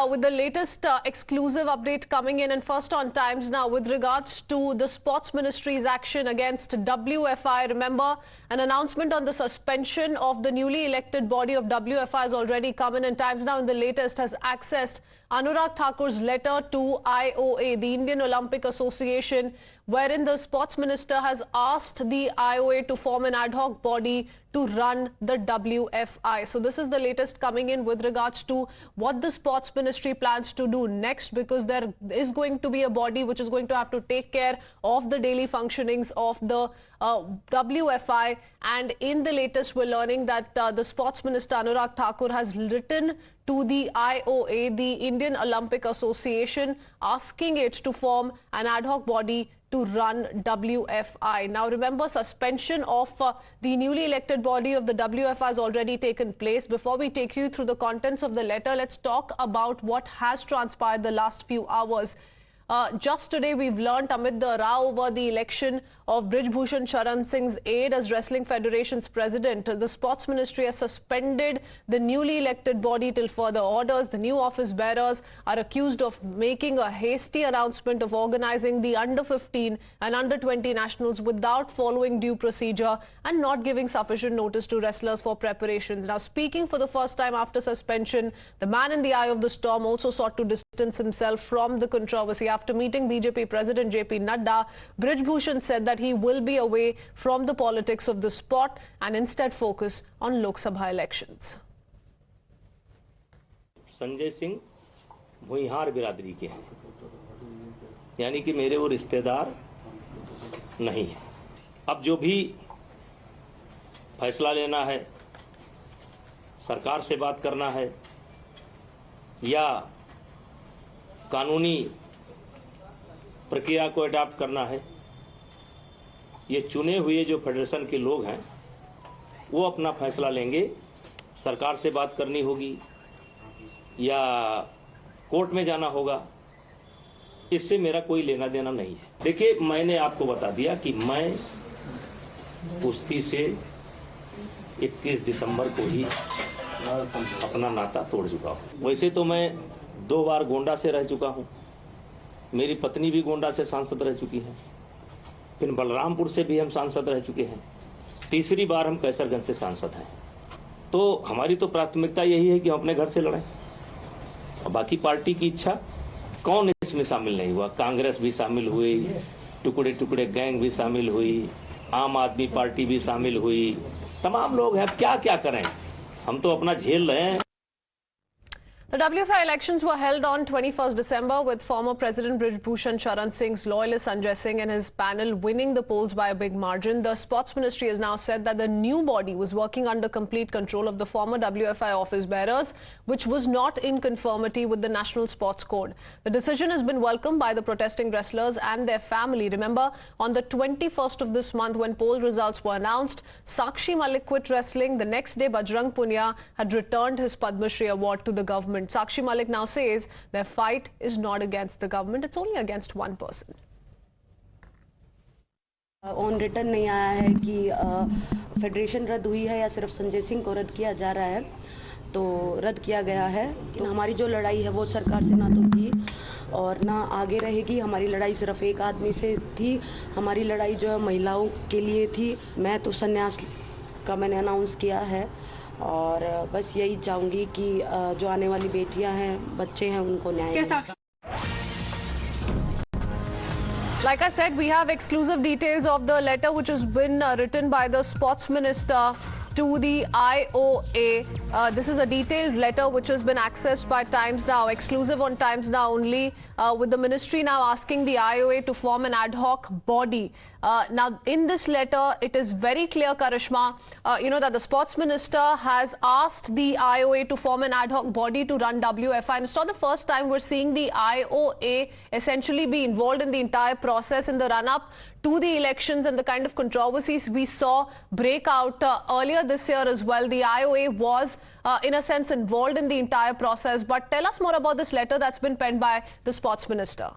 with the latest exclusive update coming in, and first on Times Now with regards to the Sports Ministry's action against WFI. Remember, an announcement on the suspension of the newly elected body of WFI has already come in, and Times Now in the latest has accessed Anurag Thakur's letter to IOA, the Indian Olympic Association, wherein the Sports Minister has asked the IOA to form an ad hoc body to run the WFI. So this is the latest coming in with regards to what the Sports Ministry plans to do next, because there is going to be a body which is going to have to take care of the daily functionings of the WFI. And in the latest, we're learning that the Sports Minister Anurag Thakur has written to the IOA, the Indian Olympic Association, asking it to form an ad hoc body to run WFI. Now remember, suspension of the newly elected body of the WFI has already taken place. Before we take you through the contents of the letter, let's talk about what has transpired the last few hours. Just today, we've learnt amid the row over the election of Brij Bhushan Sharan Singh's aide as Wrestling Federation's president, the Sports Ministry has suspended the newly elected body till further orders. The new office bearers are accused of making a hasty announcement of organizing the under-15 and under-20 nationals without following due procedure and not giving sufficient notice to wrestlers for preparations. Now, speaking for the first time after suspension, the man in the eye of the storm also sought to distance himself from the controversy. After meeting BJP President JP Nadda, Brij Bhushan said that he will be away from the politics of the sport and instead focus on Lok Sabha elections. Sanjay Singh भुइहार बिरादरी के हैं, यानी कि मेरे वो रिश्तेदार नहीं है। अब जो भी फैसला लेना है, सरकार से बात करना है या कानूनी प्रक्रिया को अडॉप्ट करना है, ये चुने हुए जो फेडरेशन के लोग हैं वो अपना फैसला लेंगे। सरकार से बात करनी होगी या कोर्ट में जाना होगा, इससे मेरा कोई लेना देना नहीं है। देखिए, मैंने आपको बता दिया कि मैं कुश्ती से 21 दिसंबर को ही अपना नाता तोड़ चुका हूँ। वैसे तो मैं 2 बार गोंडा से रह चुका हूँ, मेरी पत्नी भी गोंडा से सांसद रह चुकी है, फिर बलरामपुर से भी हम सांसद रह चुके हैं, तीसरी बार हम कैसरगंज से सांसद हैं। तो हमारी तो प्राथमिकता यही है कि हम अपने घर से लड़ें, और बाकी पार्टी की इच्छा। कौन इसमें शामिल नहीं हुआ? कांग्रेस भी शामिल हुई, टुकड़े टुकड़े गैंग भी शामिल हुई, आम आदमी पार्टी भी शामिल हुई, तमाम लोग हैं। क्या क्या करें, हम तो अपना झेल रहे हैं। The WFI elections were held on 21st December with former President Brij Bhushan Sharan Singh's loyalist Sanjay Singh and his panel winning the polls by a big margin. The Sports Ministry has now said that the new body was working under complete control of the former WFI office bearers, which was not in conformity with the National Sports Code. The decision has been welcomed by the protesting wrestlers and their family. Remember, on the 21st of this month, when poll results were announced, Sakshee Malik quit wrestling. The next day, Bajrang Punia had returned his Padma Shri award to the government. Sakshee Malik now says their fight is not against the government, it's only against one person. On return नहीं आया है कि federation रद्द हुई है या सिर्फ संजय सिंह को रद्द किया जा रहा है, तो रद्द किया गया है। तो हमारी जो लड़ाई है वो सरकार से ना तो थी और ना आगे रहेगी। हमारी लड़ाई सिर्फ एक आदमी से थी, हमारी लड़ाई जो है महिलाओं के लिए थी। मैं तो संन्यास का मैंने अनाउंस किया है और बस यही चाहूँगी कि जो आने वाली बेटियां हैं, बच्चे हैं, उनको न्याय मिले। Like I said, we have exclusive details of the letter which has been written by the Sports Minister to the IOA. This is a detailed letter which has been accessed by Times Now, exclusive on Times Now only, with the ministry now asking the IOA to form an ad hoc body. Now, in this letter, it is very clear, Karishma, that the Sports Minister has asked the IOA to form an ad hoc body to run WFI. And it's not the first time we're seeing the IOA essentially be involved in the entire process in the run-up to the elections and the kind of controversies we saw break out earlier this year as well. The IOA was, in a sense, involved in the entire process. But tell us more about this letter that's been penned by the Sports Minister.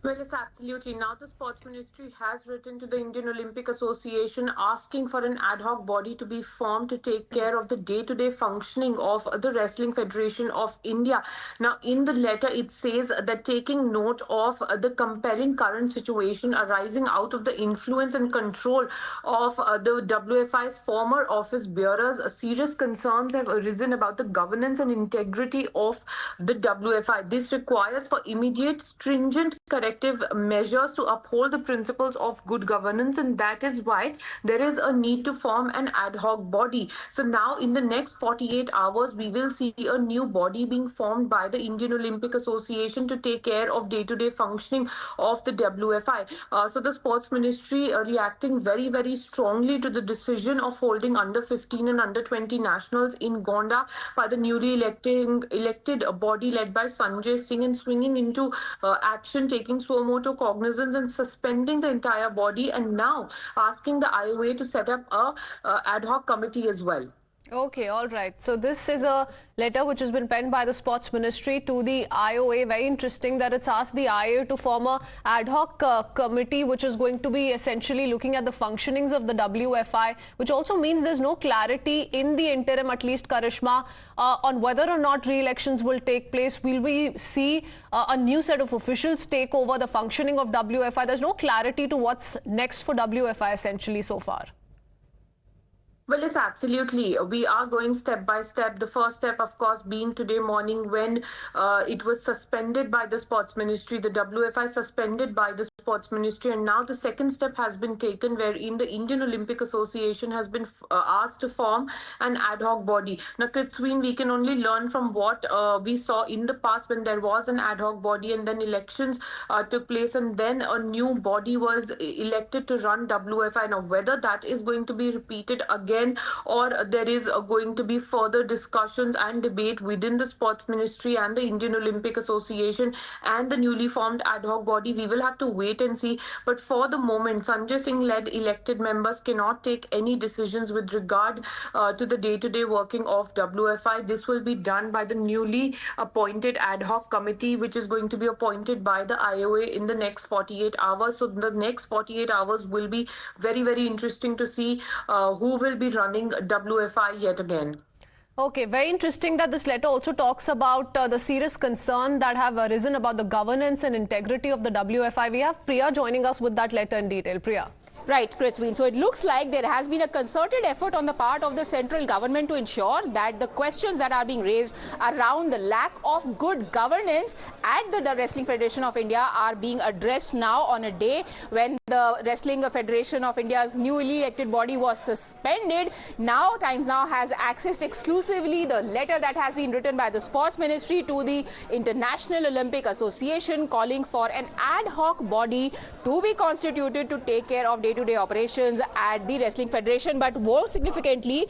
Well, yes, absolutely. Now the Sports Ministry has written to the Indian Olympic Association asking for an ad hoc body to be formed to take care of the day-to-day functioning of the Wrestling Federation of India. Now, in the letter, it says that taking note of the compelling current situation arising out of the influence and control of the WFI's former office bearers, serious concerns have arisen about the governance and integrity of the WFI. This requires for immediate, stringent, corrective measures to uphold the principles of good governance, and that is why there is a need to form an ad hoc body. So now in the next 48 hours we will see a new body being formed by the Indian Olympic Association to take care of day-to-day functioning of the WFI. So the Sports Ministry reacting very strongly to the decision of holding under 15 and under 20 nationals in Gonda by the newly elected body led by Sanjay Singh, and swinging into action, taking suo motu cognizance and suspending the entire body, and now asking the IOA to set up a ad hoc committee as well. Okay, all right. So this is a letter which has been penned by the Sports Ministry to the IOA. Very interesting that it's asked the IOA to form a ad hoc committee which is going to be essentially looking at the functionings of the WFI, which also means there's no clarity in the interim, at least, Karishma, on whether or not re-elections will take place. Will we see a new set of officials take over the functioning of WFI? There's no clarity to what's next for WFI essentially so far. Well, yes, absolutely. We are going step by step. The first step, of course, being today morning when it was suspended by the Sports Ministry, the WFI suspended by the Sports Ministry, and now the second step has been taken wherein the Indian Olympic Association has been asked to form an ad hoc body. Now, Kritsween, we can only learn from what we saw in the past when there was an ad hoc body and then elections took place and then a new body was elected to run WFI. Now, whether that is going to be repeated again or there is going to be further discussions and debate within the Sports Ministry and the Indian Olympic Association and the newly formed ad hoc body, we will have to wait and see. But for the moment, Sanjay Singh led elected members cannot take any decisions with regard to the day-to-day working of WFI. This will be done by the newly appointed ad hoc committee, which is going to be appointed by the IOA in the next 48 hours. So the next 48 hours will be very interesting to see who will be running WFI yet again. Okay, very interesting that this letter also talks about the serious concern that have arisen about the governance and integrity of the WFI. We have Priya joining us with that letter in detail. Priya. Right, Kritsween. So it looks like there has been a concerted effort on the part of the central government to ensure that the questions that are being raised around the lack of good governance at the Wrestling Federation of India are being addressed now on a day when the Wrestling Federation of India's newly elected body was suspended. Now, Times Now has accessed exclusively the letter that has been written by the Sports Ministry to the International Olympic Association calling for an ad hoc body to be constituted to take care of day-to-day operations at the Wrestling Federation. But more significantly,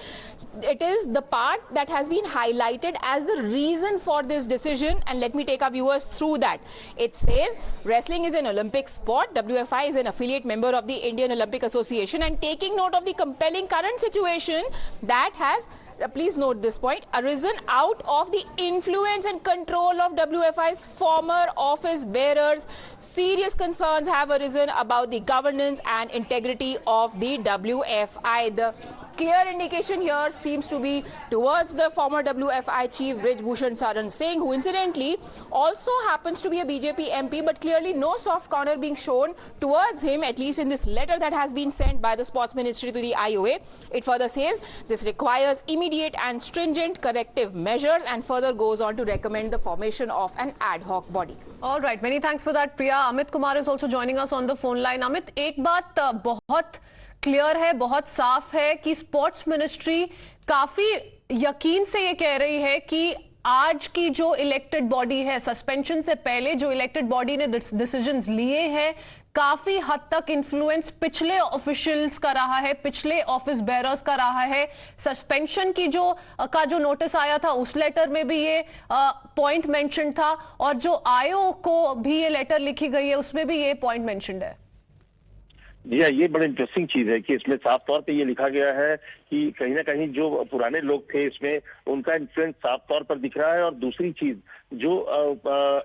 it is the part that has been highlighted as the reason for this decision, and let me take our viewers through that. It says wrestling is an Olympic sport. WFI is an affiliate member of the Indian Olympic Association, and taking note of the compelling current situation that has, please note this point, arisen out of the influence and control of WFI's former office bearers. Serious concerns have arisen about the governance and integrity of the WFI. The clear indication here seems to be towards the former WFI chief Brij Bhushan Sharan Singh, who incidentally also happens to be a BJP MP, but clearly no soft corner being shown towards him, at least in this letter that has been sent by the Sports Ministry to the IOA. It further says this requires immediate and stringent corrective measures, and further goes on to recommend the formation of an ad hoc body. All right, many thanks for that, Priya. Amit Kumar is also joining us on the phone line. Amit, एक बात बहुत clear है, बहुत साफ है कि sports ministry काफी यकीन से ये कह रही है कि आज की जो इलेक्टेड बॉडी है, सस्पेंशन से पहले जो इलेक्टेड बॉडी ने डिसीजंस लिए हैं, काफी हद तक इन्फ्लुएंस पिछले ऑफिशियल्स का रहा है, पिछले ऑफिस बेयरर्स का रहा है। सस्पेंशन की जो नोटिस आया था उस लेटर में भी ये पॉइंट मेंशन था, और जो आयो को भी ये लेटर लिखी गई है उसमें भी ये पॉइंट मेंशन्ड है। ये बड़ी इंटरेस्टिंग चीज है कि इसमें साफ तौर पे ये लिखा गया है कि कहीं ना कहीं जो पुराने लोग थे इसमें उनका इन्फ्लुएंस साफ तौर पर दिख रहा है। और दूसरी चीज जो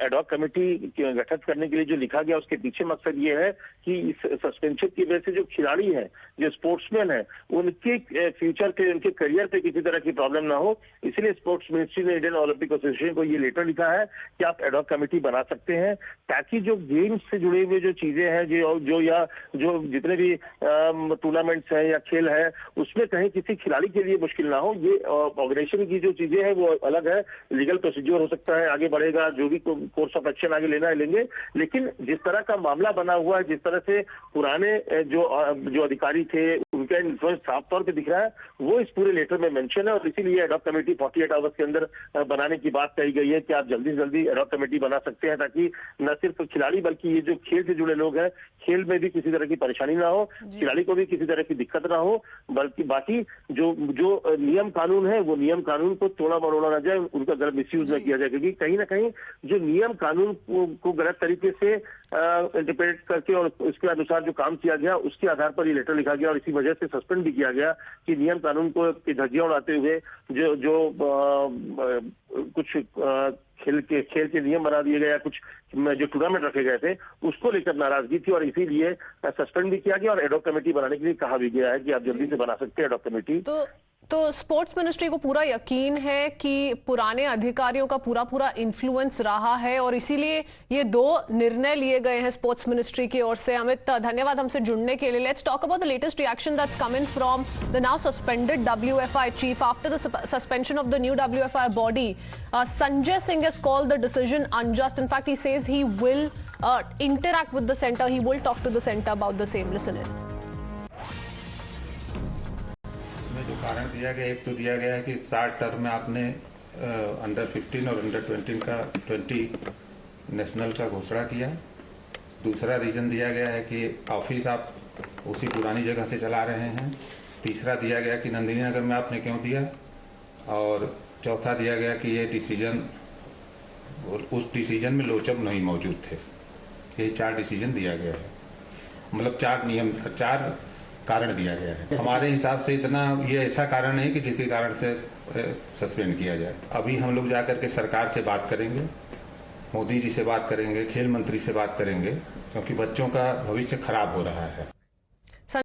एडहॉक कमेटी गठित करने के लिए जो लिखा गया उसके पीछे मकसद ये है कि इस सस्पेंशन की वजह से जो खिलाड़ी हैं, जो स्पोर्ट्समैन हैं, उनके फ्यूचर पे, उनके करियर पे किसी तरह की प्रॉब्लम ना हो। इसलिए स्पोर्ट्स मिनिस्ट्री ने इंडियन ओलंपिक एसोसिएशन को ये लेटर लिखा है कि आप एडहॉक कमेटी बना सकते हैं, ताकि जो गेम्स से जुड़े हुए जो चीजें हैं, जो जितने भी टूर्नामेंट्स हैं या खेल है, उसमें कहीं किसी खिलाड़ी के लिए मुश्किल ना हो। ये ऑर्गेनाइजेशन की जो चीजें हैं वो अलग है, लीगल प्रोसीजर हो सकता है, आगे बढ़ेगा, जो भी कोर्स ऑफ एक्शन आगे लेना है लेंगे। लेकिन जिस तरह का मामला बना हुआ है, जिस तरह से पुराने जो अधिकारी थे उनका इन्फ्लुएंस साफ तौर पे दिख रहा है, वो इस पूरे लेटर में मेंशन है। और इसीलिए एडहॉक कमेटी 48 आवर्स के अंदर बनाने की बात कही गई है कि आप जल्दी से जल्दी एडहॉक कमेटी बना सकते हैं, ताकि न सिर्फ खिलाड़ी बल्कि ये जो खेल से जुड़े लोग हैं, खेल में भी किसी तरह की परेशानी ना हो, खिलाड़ी को भी किसी तरह की दिक्कत ना हो, बल्कि बाकी जो नियम कानून है वो नियम कानून को तोड़ा मरोड़ा ना जाए, उनका गलत मिसयूज न किया जाए। क्योंकि कहीं ना कहीं जो नियम कानून को गलत तरीके से इंटरप्रेट करके और उसके अनुसार जो काम किया गया उसके आधार पर ये लेटर लिखा गया और इसी वजह से सस्पेंड भी किया गया कि नियम कानून को धज्जियां उड़ाते हुए जो कुछ खेल के नियम बना दिए गए, कुछ जो टूर्नामेंट रखे गए थे उसको लेकर नाराजगी थी और इसीलिए सस्पेंड भी किया गया और एडहॉक कमेटी बनाने के लिए कहा भी गया है कि आप जल्दी से बना सकते हैं एडहॉक कमेटी। तो स्पोर्ट्स मिनिस्ट्री को पूरा यकीन है कि पुराने अधिकारियों का पूरा इन्फ्लुएंस रहा है और इसीलिए ये 2 निर्णय लिए गए हैं स्पोर्ट्स मिनिस्ट्री की ओर से। अमित, धन्यवाद हमसे जुड़ने के लिए। Let's talk about the latest reaction that's coming from the now suspended WFI chief after the suspension of the new WFI body. Sanjay Singh has called the decision unjust. In fact, he says he will interact with the centre. He will talk to the centre about the same. Listen in. जो कारण दिया गया, एक तो दिया गया है कि 60 टर्म में आपने अंडर 15 और अंडर 20 नेशनल का घोषणा किया। दूसरा रीजन दिया गया है कि ऑफिस आप उसी पुरानी जगह से चला रहे हैं। तीसरा दिया गया कि नंदिनी नगर में आपने क्यों दिया, और चौथा दिया गया कि ये डिसीजन, उस डिसीजन में लोचब नहीं मौजूद थे। ये 4 डिसीजन दिया गया है, मतलब 4 कारण दिया गया है। हमारे हिसाब से इतना ये ऐसा कारण नहीं कि जिसके कारण से सस्पेंड किया जाए। अभी हम लोग जाकर के सरकार से बात करेंगे, मोदी जी से बात करेंगे, खेल मंत्री से बात करेंगे, क्योंकि बच्चों का भविष्य खराब हो रहा है।